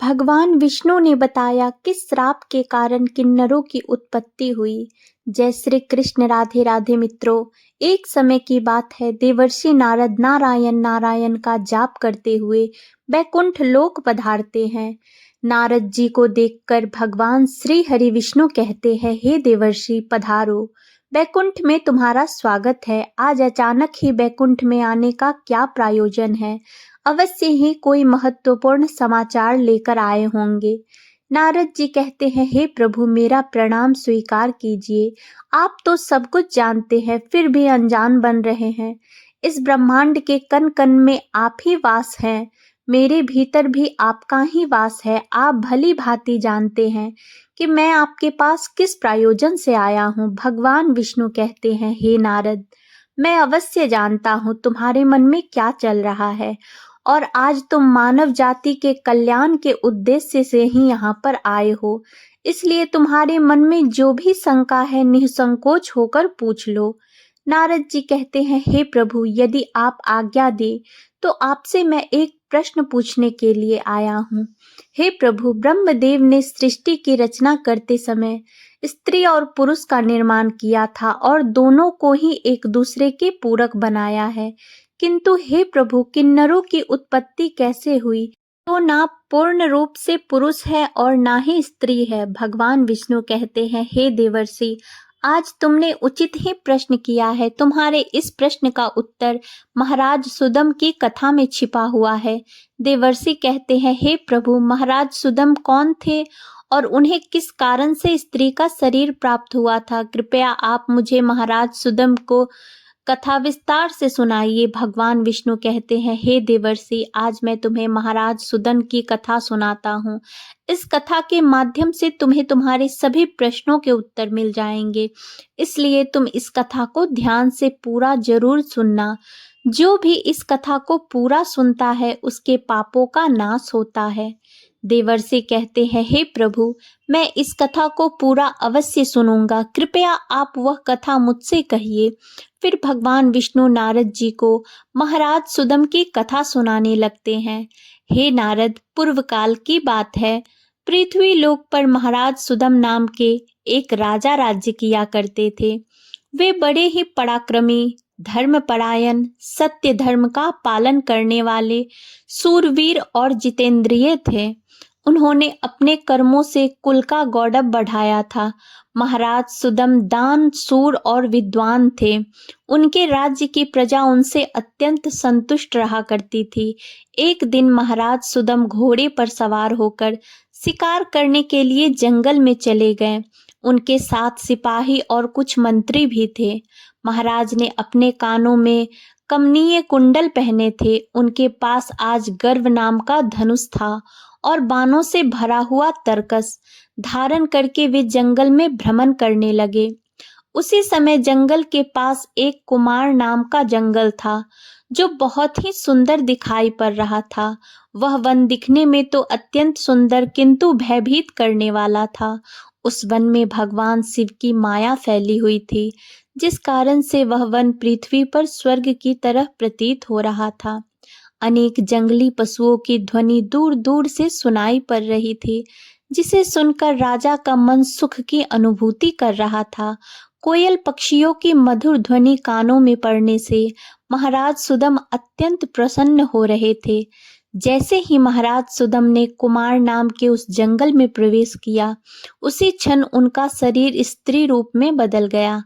भगवान विष्णु ने बताया किस श्राप के कारण किन्नरों की उत्पत्ति हुई। जय श्री कृष्ण। राधे राधे मित्रों, एक समय की बात है, देवर्षि नारद नारायण नारायण का जाप करते हुए बैकुंठ लोक पधारते हैं। नारद जी को देखकर भगवान श्री हरि विष्णु कहते हैं, हे देवर्षि पधारो, बैकुंठ में तुम्हारा स्वागत है। आज अचानक ही बैकुंठ में आने का क्या प्रयोजन है? अवश्य ही कोई महत्वपूर्ण समाचार लेकर आए होंगे। नारद जी कहते हैं, हे प्रभु मेरा प्रणाम स्वीकार कीजिए। आप तो सब कुछ जानते हैं, फिर भी अनजान बन रहे हैं। इस ब्रह्मांड के कण कण में आप ही वास हैं, मेरे भीतर भी आपका ही वास है। आप भली भांति जानते हैं कि मैं आपके पास किस प्रयोजन से आया हूँ। भगवान विष्णु कहते हैं, हे नारद, मैं अवश्य जानता हूँ तुम्हारे मन में क्या चल रहा है, और आज तुम मानव जाति के कल्याण के उद्देश्य से ही यहाँ पर आए हो। इसलिए तुम्हारे मन में जो भी शंका है, निसंकोच होकर पूछ लो। नारद जी कहते हैं, हे प्रभु, यदि आप आज्ञा दे तो आपसे मैं एक प्रश्न पूछने के लिए आया हूँ। हे प्रभु, ब्रह्मदेव ने सृष्टि की रचना करते समय स्त्री और पुरुष का निर्माण किया था और दोनों को ही एक दूसरे के पूरक बनाया है। किंतु हे प्रभु, किन्नरों की उत्पत्ति कैसे हुई? तो ना पूर्ण रूप से पुरुष है और ना ही स्त्री है। भगवान विष्णु कहते हैं, हे देवर्षि, आज तुमने उचित ही प्रश्न किया है। तुम्हारे इस प्रश्न का उत्तर महाराज सुदम की कथा में छिपा हुआ है। देवर्षि कहते हैं, हे प्रभु, महाराज सुदम कौन थे और उन्हें किस कारण से स्त्री का शरीर प्राप्त हुआ था? कृपया आप मुझे महाराज सुदम को कथा विस्तार से सुनाइए। भगवान विष्णु कहते हैं, हे देवर्षि, आज मैं तुम्हें महाराज सुदन की कथा सुनाता हूँ। इस कथा के माध्यम से तुम्हें तुम्हारे सभी प्रश्नों के उत्तर मिल जाएंगे, इसलिए तुम इस कथा को ध्यान से पूरा जरूर सुनना। जो भी इस कथा को पूरा सुनता है उसके पापों का नाश होता है। देवर्षि कहते हैं, हे प्रभु, मैं इस कथा को पूरा अवश्य सुनूंगा, कृपया आप वह कथा मुझसे कहिए। फिर भगवान विष्णु नारद जी को महाराज सुदम की कथा सुनाने लगते हैं। हे नारद, पूर्व काल की बात है, पृथ्वी लोक पर महाराज सुदम नाम के एक राजा राज्य किया करते थे। वे बड़े ही पराक्रमी, धर्मपरायण, सत्य धर्म का पालन करने वाले, सूरवीर और जितेंद्रिय थे। उन्होंने अपने कर्मों से कुल का गौरव बढ़ाया था। महाराज सुदम दान शूर और विद्वान थे। उनके राज्य की प्रजा उनसे अत्यंत संतुष्ट रहा करती थी। एक दिन महाराज सुदम घोड़े पर सवार होकर शिकार करने के लिए जंगल में चले गए। उनके साथ सिपाही और कुछ मंत्री भी थे। महाराज ने अपने कानों में कमनीय कुंडल पहने थे। उनके पास आज गर्व नाम का धनुष था और बाणों से भरा हुआ तरकस धारण करके वे जंगल में भ्रमण करने लगे। उसी समय जंगल के पास एक कुमार नाम का जंगल था, जो बहुत ही सुंदर दिखाई पड़ रहा था। वह वन दिखने में तो अत्यंत सुंदर किंतु भयभीत करने वाला था। उस वन में भगवान शिव की माया फैली हुई थी, जिस कारण से वह वन पृथ्वी पर स्वर्ग की तरह प्रतीत हो रहा था। अनेक जंगली पशुओं की ध्वनि दूर दूर से सुनाई पड़ रही थी, जिसे सुनकर राजा का मन सुख की अनुभूति कर रहा था। कोयल पक्षियों की मधुर ध्वनि कानों में पड़ने से महाराज सुदम अत्यंत प्रसन्न हो रहे थे। जैसे ही महाराज सुदम ने कुमार नाम के उस जंगल में प्रवेश किया, उसी क्षण उनका शरीर स्त्री रूप में बदल गया।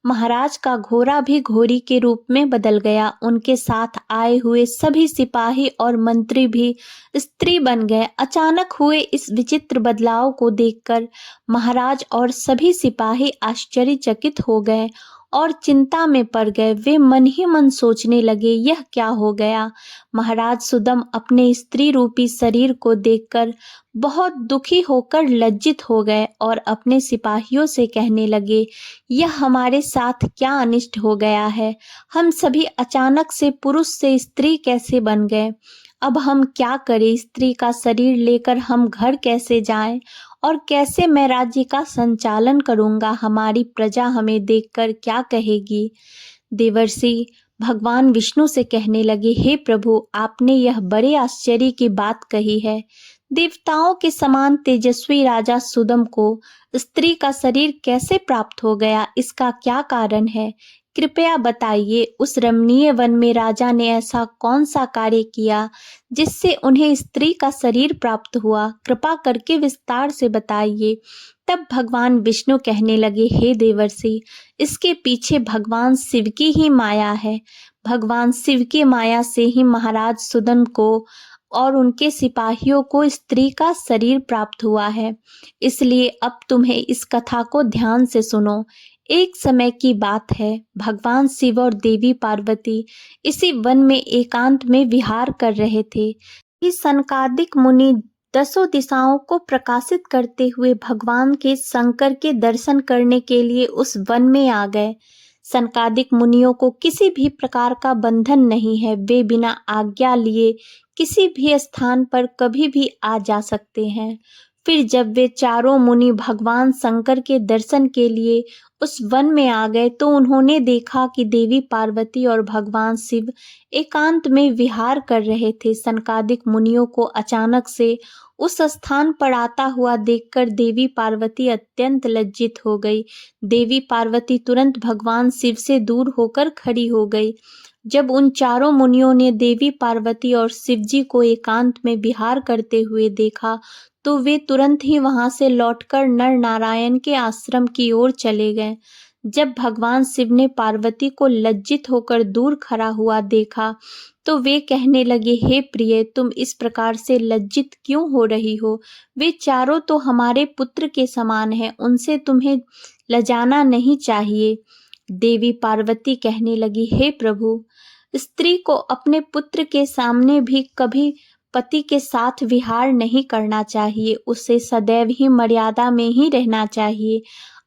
महाराज का घोड़ा भी घोड़ी के रूप में बदल गया। उनके साथ आए हुए सभी सिपाही और मंत्री भी स्त्री बन गए। अचानक हुए इस विचित्र बदलाव को देखकर महाराज और सभी सिपाही आश्चर्यचकित हो गए और चिंता में पड़ गए। वे मन ही मन सोचने लगे, यह क्या हो गया? महाराज सुदम अपने स्त्री रूपी शरीर को देखकर बहुत दुखी होकर लज्जित हो गए और अपने सिपाहियों से कहने लगे, यह हमारे साथ क्या अनिष्ट हो गया है? हम सभी अचानक से पुरुष से स्त्री कैसे बन गए? अब हम क्या करें? स्त्री का शरीर लेकर हम घर कैसे जाएं? और कैसे मैं राज्य का संचालन करूंगा? हमारी प्रजा हमें देखकर क्या कहेगी? देवर्षि भगवान विष्णु से कहने लगे, हे प्रभु, आपने यह बड़े आश्चर्य की बात कही है। देवताओं के समान तेजस्वी राजा सुदम को स्त्री का शरीर कैसे प्राप्त हो गया, इसका क्या कारण है? कृपया बताइए। उस रमणीय वन में राजा ने ऐसा कौन सा कार्य किया जिससे उन्हें स्त्री का शरीर प्राप्त हुआ? कृपा करके विस्तार से बताइए। तब भगवान विष्णु कहने लगे, हे देवर्षि, इसके पीछे भगवान शिव की ही माया है। भगवान शिव की माया से ही महाराज सुदन को और उनके सिपाहियों को स्त्री का शरीर प्राप्त हुआ है। इसलिए अब तुम्हें इस कथा को ध्यान से सुनो। एक समय की बात है, भगवान शिव और देवी पार्वती इसी वन में एकांत में विहार कर रहे थे कि सनकादिक मुनि दसों दिशाओं को प्रकाशित करते हुए भगवान के शंकर के दर्शन करने के लिए उस वन में आ गए। सनकादिक मुनियों को किसी भी प्रकार का बंधन नहीं है, वे बिना आज्ञा लिए किसी भी स्थान पर कभी भी आ जा सकते हैं। फिर जब वे चारों मुनि भगवान शंकर के दर्शन के लिए उस वन में आ गए तो उन्होंने देखा कि देवी पार्वती और भगवान शिव एकांत में विहार कर रहे थे। सनकादिक मुनियों को अचानक से उस स्थान पर आता हुआ देखकर देवी पार्वती अत्यंत लज्जित हो गई। देवी पार्वती तुरंत भगवान शिव से दूर होकर खड़ी हो गई। जब उन चारों मुनियों ने देवी पार्वती और शिवजी को एकांत में विहार करते हुए देखा तो वे तुरंत ही वहां से लौटकर नर नारायण के आश्रम की ओर चले गए। जब भगवान शिव ने पार्वती को लज्जित होकर दूर खड़ा हुआ देखा तो वे कहने लगे, हे प्रिय, तुम इस प्रकार से लज्जित क्यों हो रही हो? वे चारों तो हमारे पुत्र के समान हैं, उनसे तुम्हें लजाना नहीं चाहिए। देवी पार्वती कहने लगी, हे प्रभु, स्त्री को अपने पुत्र के सामने भी कभी पति के साथ विहार नहीं करना चाहिए, उसे सदैव ही मर्यादा में ही रहना चाहिए।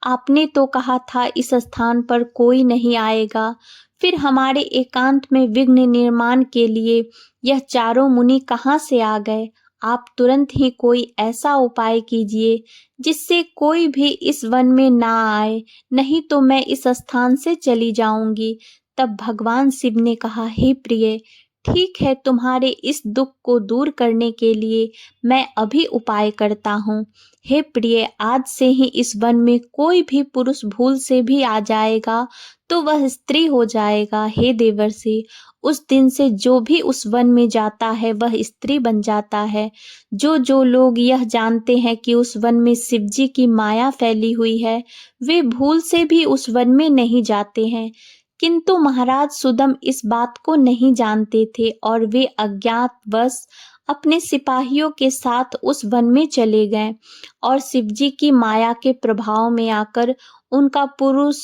आपने तो कहा था इस स्थान पर कोई नहीं आएगा, फिर हमारे एकांत में विघ्न निर्माण के लिए यह चारों मुनि कहाँ से आ गए? आप तुरंत ही कोई ऐसा उपाय कीजिए जिससे कोई भी इस वन में ना आए, नहीं तो मैं इस स्थान से चली जाऊंगी। तब भगवान शिव ने कहा, हे प्रिय, ठीक है, तुम्हारे इस दुख को दूर करने के लिए मैं अभी उपाय करता हूँ। हे प्रिय, आज से ही इस वन में कोई भी पुरुष भूल से भी आ जाएगा तो वह स्त्री हो जाएगा। हे देवर्षि, उस दिन से जो भी उस वन में जाता है वह स्त्री बन जाता है। जो लोग यह जानते हैं कि उस वन में शिवजी की माया फैली हुई है, वे भूल से भी उस वन में नहीं जाते हैं। किंतु महाराज सुदम इस बात को नहीं जानते थे और वे अज्ञातवश अपने सिपाहियों के साथ उस वन में चले गए और शिवजी की माया के प्रभाव में आकर उनका पुरुष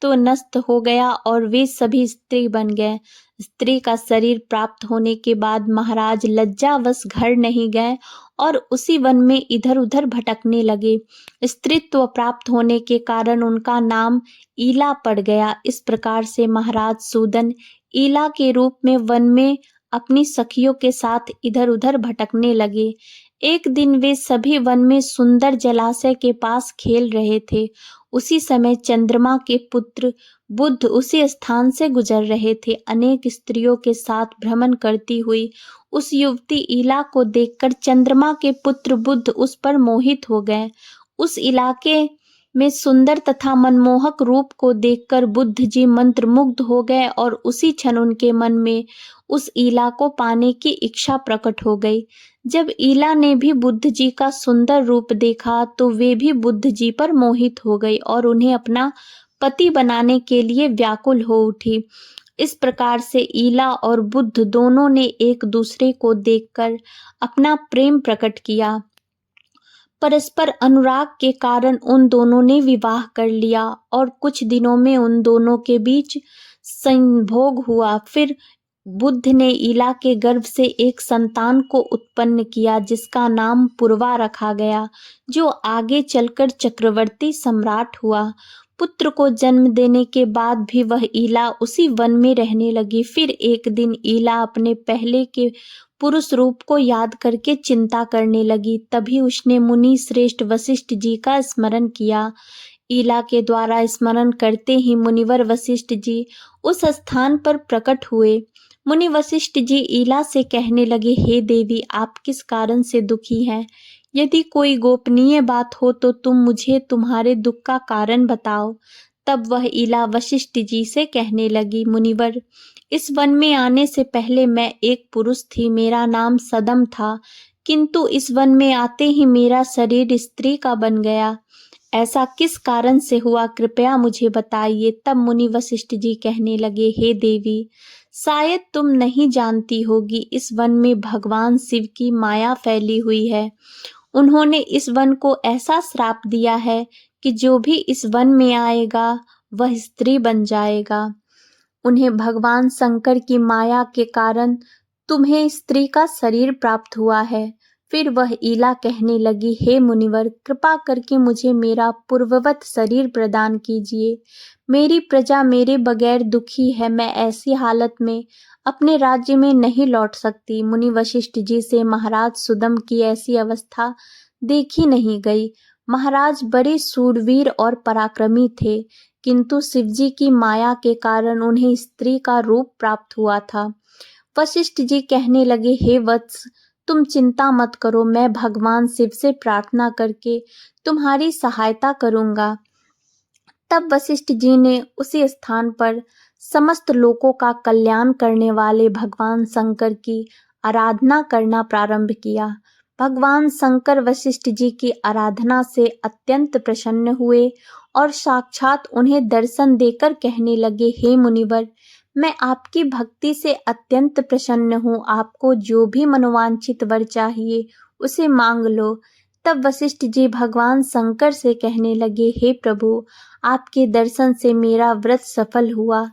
तो नष्ट हो गया और वे सभी स्त्री बन गए। स्त्री का शरीर प्राप्त होने के बाद महाराज लज्जावश घर नहीं गए और उसी वन में इधर उधर भटकने लगे। स्त्रीत्व प्राप्त होने के कारण उनका नाम ईला पड़ गया। इस प्रकार से महाराज सूदन ईला के रूप में वन में अपनी सखियों के साथ इधर उधर भटकने लगे। एक दिन वे सभी वन में सुंदर जलाशय के पास खेल रहे थे। उसी समय चंद्रमा के पुत्र बुध उसी स्थान से गुजर रहे थे। अनेक स्त्रियों के साथ भ्रमण करती हुई उस युवती ईला को देखकर चंद्रमा के पुत्र बुध उस पर मोहित हो गए। उस इलाके में सुंदर तथा मनमोहक रूप को देखकर बुद्ध जी मंत्रमुग्ध हो गए और उसी क्षण उनके मन में उस ईला को पाने की इच्छा प्रकट हो गई। जब ईला ने भी बुद्ध जी का सुंदर रूप देखा तो वे भी बुद्ध जी पर मोहित हो गई और उन्हें अपना पति बनाने के लिए व्याकुल हो उठी। इस प्रकार से ईला और बुद्ध दोनों ने एक दूसरे को देखकर अपना प्रेम प्रकट किया। परस्पर अनुराग के कारण उन दोनों ने विवाह कर लिया और कुछ दिनों में उन दोनों के बीच संभोग हुआ। फिर बुद्ध ने ईला के गर्भ से एक संतान को उत्पन्न किया जिसका नाम पूर्वा रखा गया, जो आगे चलकर चक्रवर्ती सम्राट हुआ। पुत्र को जन्म देने के बाद भी वह ईला उसी वन में रहने लगी। फिर एक दिन ईला अपने पहले के पुरुष रूप को याद करके चिंता करने लगी। तभी उसने मुनि श्रेष्ठ वशिष्ठ जी का स्मरण किया। ईला के द्वारा स्मरण करते ही मुनिवर वशिष्ठ जी उस स्थान पर प्रकट हुए। मुनि वशिष्ठ जी ईला से कहने लगे, हे देवी, आप किस कारण से दुखी हैं? यदि कोई गोपनीय बात हो तो तुम मुझे तुम्हारे दुख का कारण बताओ। तब वह ईला वशिष्ठ जी से कहने लगी, मुनिवर, इस वन में आने से पहले मैं एक पुरुष थी, मेरा नाम सदम था, किंतु इस वन में आते ही मेरा शरीर स्त्री का बन गया। ऐसा किस कारण से हुआ, कृपया मुझे बताइए। तब मुनि वशिष्ठ जी कहने लगे, हे देवी, शायद तुम नहीं जानती होगी, इस वन में भगवान शिव की माया फैली हुई है। उन्होंने इस वन को ऐसा श्राप दिया है कि जो भी इस वन में आएगा वह स्त्री बन जाएगा। उन्हें भगवान शंकर की माया के कारण तुम्हें स्त्री का शरीर प्राप्त हुआ है। फिर वह ईला कहने लगी, हे मुनिवर, कृपा करके मुझे मेरा पूर्ववत शरीर प्रदान कीजिए। मेरी प्रजा मेरे बगैर दुखी है, मैं ऐसी हालत में अपने राज्य में नहीं लौट सकती। मुनि वशिष्ठ जी से महाराज सुदम की ऐसी अवस्था देखी नहीं गई। महाराज बड़े शूरवीर और पराक्रमी थे, किंतु शिवजी की माया के कारण उन्हें स्त्री का रूप प्राप्त हुआ था। वशिष्ठ जी कहने लगे, हे वत्स, तुम चिंता मत करो, मैं भगवान शिव से प्रार्थना करके तुम्हारी सहायता करूंगा। तब वशिष्ठ जी ने उसी स्थान पर समस्त लोकों का कल्याण करने वाले भगवान शंकर की आराधना करना प्रारंभ किया। भगवान शंकर वशिष्ठ जी की आराधना से अत्यंत प्रसन्न हुए और साक्षात उन्हें दर्शन देकर कहने लगे, हे मुनिवर, मैं आपकी भक्ति से अत्यंत प्रसन्न हूँ, आपको जो भी मनोवांछित वर चाहिए उसे मांग लो। तब वशिष्ठ जी भगवान शंकर से कहने लगे, हे प्रभु, आपके दर्शन से मेरा व्रत सफल हुआ।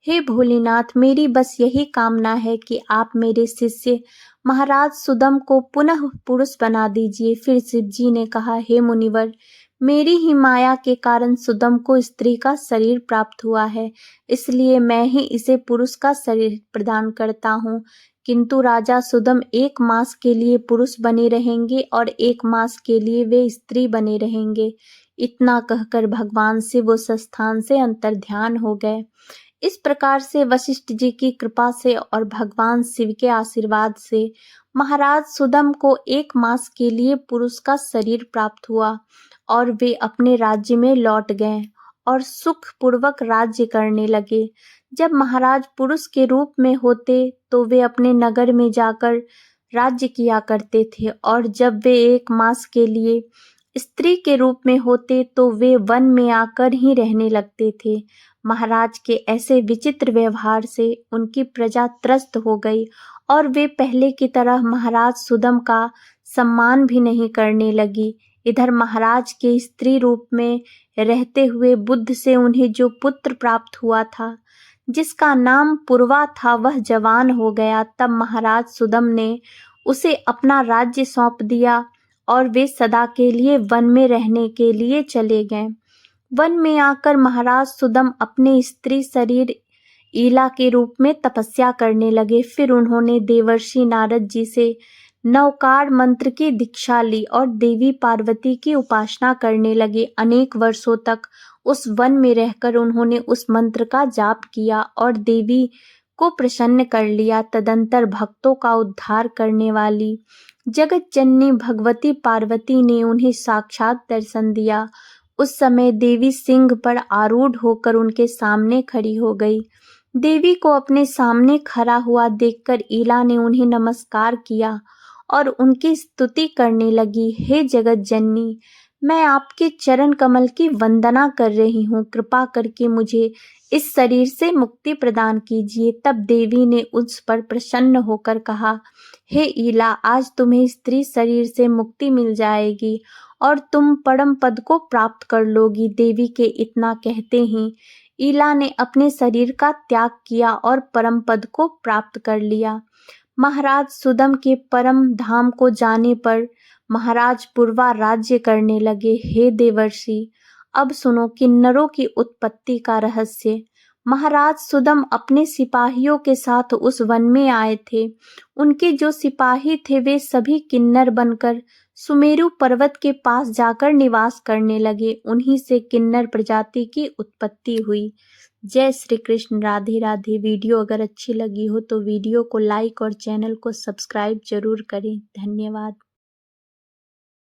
हे भोलेनाथ, मेरी बस यही कामना है कि आप मेरे शिष्य महाराज सुदम को पुनः पुरुष बना दीजिए। फिर शिव जी ने कहा, हे मुनिवर, मेरी ही माया के कारण सुदम को स्त्री का शरीर प्राप्त हुआ है, इसलिए मैं ही इसे पुरुष का शरीर प्रदान करता हूँ। किंतु राजा सुदम 1 मास के लिए पुरुष बने रहेंगे और 1 मास के लिए वे स्त्री बने रहेंगे। इतना कहकर भगवान शिव उस स्थान से अंतर्ध्यान हो गए। इस प्रकार से वशिष्ठ जी की कृपा से और भगवान शिव के आशीर्वाद से महाराज सुदम को 1 मास के लिए पुरुष का शरीर प्राप्त हुआ और वे अपने राज्य में लौट गए और सुखपूर्वक राज्य करने लगे। जब महाराज पुरुष के रूप में होते तो वे अपने नगर में जाकर राज्य किया करते थे, और जब वे 1 मास के लिए स्त्री के रूप में होते तो वे वन में आकर ही रहने लगते थे। महाराज के ऐसे विचित्र व्यवहार से उनकी प्रजा त्रस्त हो गई और वे पहले की तरह महाराज सुदम का सम्मान भी नहीं करने लगी। इधर महाराज के स्त्री रूप में रहते हुए बुद्ध से उन्हें जो पुत्र प्राप्त हुआ था, जिसका नाम पूर्वा था, वह जवान हो गया। तब महाराज सुदम ने उसे अपना राज्य सौंप दिया और वे सदा के लिए वन में रहने के लिए चले गए। वन में आकर महाराज सुदम अपने स्त्री शरीर ईला के रूप में तपस्या करने लगे। फिर उन्होंने देवर्षि नारद जी से नवकार मंत्र की दीक्षा ली और देवी पार्वती की उपासना करने लगे। अनेक वर्षों तक उस वन में रहकर उन्होंने उस मंत्र का जाप किया और देवी को प्रसन्न कर लिया। तदंतर भक्तों का उद्धार करने वाली जगत जननी भगवती पार्वती ने उन्हें साक्षात दर्शन दिया। उस समय देवी सिंह पर आरूढ़ होकर उनके सामने खड़ी हो गई। देवी को अपने सामने खड़ा हुआ देखकर ईला ने उन्हें नमस्कार किया और उनकी स्तुति करने लगी। हे जगत जननी, मैं आपके चरण कमल की वंदना कर रही हूँ, कृपा करके मुझे इस शरीर से मुक्ति प्रदान कीजिए। तब देवी ने उस पर प्रसन्न होकर कहा, हे ईला, आज तुम्हें स्त्री शरीर से मुक्ति मिल जाएगी और तुम परम पद को प्राप्त कर लोगी। देवी के इतना कहते ही ईला ने अपने शरीर का त्याग किया और परम पद को प्राप्त कर लिया। महाराज सुदम के परम धाम को जाने पर महाराज पूर्वा राज्य करने लगे। हे देवर्षि, अब सुनो किन्नरों की उत्पत्ति का रहस्य। महाराज सुदम अपने सिपाहियों के साथ उस वन में आए थे। उनके जो सिपाही थे वे सभी किन्नर बनकर सुमेरु पर्वत के पास जाकर निवास करने लगे। उन्हीं से किन्नर प्रजाति की उत्पत्ति हुई। जय श्री कृष्ण। राधे राधे। वीडियो अगर अच्छी लगी हो तो वीडियो को लाइक और चैनल को सब्सक्राइब जरूर करें। धन्यवाद।